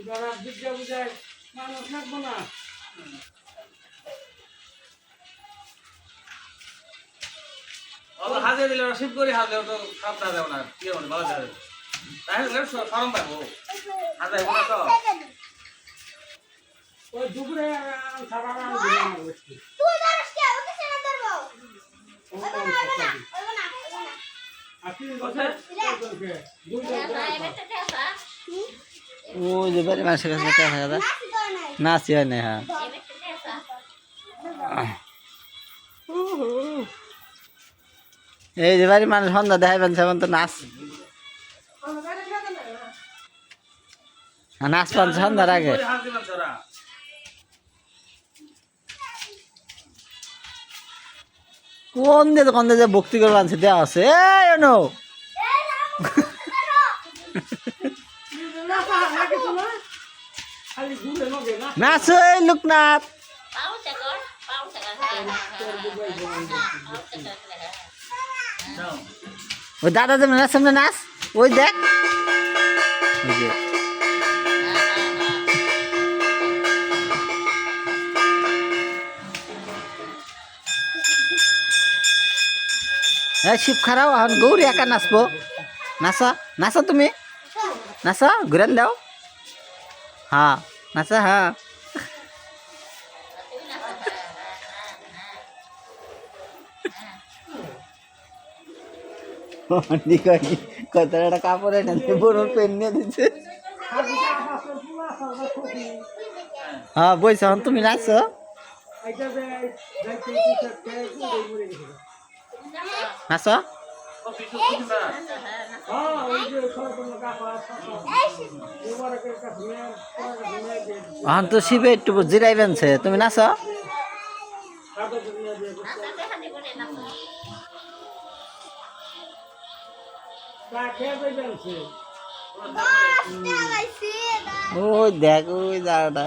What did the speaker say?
যারা বিদ্যা বুঝায় মানুষ থাকবো না। হাজে দিলে শিব করি হাজে তো খাপটা দেবো না কি হবে ভালো যাবে তাই সরম পাবো হাজে বলা তো ওই দুপুরে সারা রাত দিলাম বসছি তুই ধরস কে ওকে সেনা ধরবো ওই না আপনি বসে দুইজন ওই যে বাড়ি মানুষের কাছে টাকা থাকে নাচি হয় না হ্যাঁ এই যে বাড়ি মানুষ সন্ধ্যা দেখাইবেন সেমন তো নাচ নাচ পান সন্ধ্যার আগে হাজ দিবেন তোরা কোন দিয়ে ভক্তি করবার আছে দেওয়া আছে এই অনু খালি ঘুরে নগে না নাচ এই লোকনাথ দাও ওই দাদা যেমন নাচ সামনে নাচ ওই দেখ ওই যে শিব খারাও এখন গৌরী একা নাচবো নাচা নাচা তুমি নাচা ঘুরান দাও হ্যাঁ নাচা হ্যাঁ কতটা কাপড় এনে বড় পেন নিয়ে দিচ্ছে হ্যাঁ বইছ তুমি নাচো এইটা যে যাইতে নাচো ও বিশু কুমড়া হ্যাঁ ওই যে সরকার কাপড় মুবারকের কাছে এখন তো শিবে একটু জিরাইবেন সে তুমি নাচো ওই দেখ ওই জায়গাটা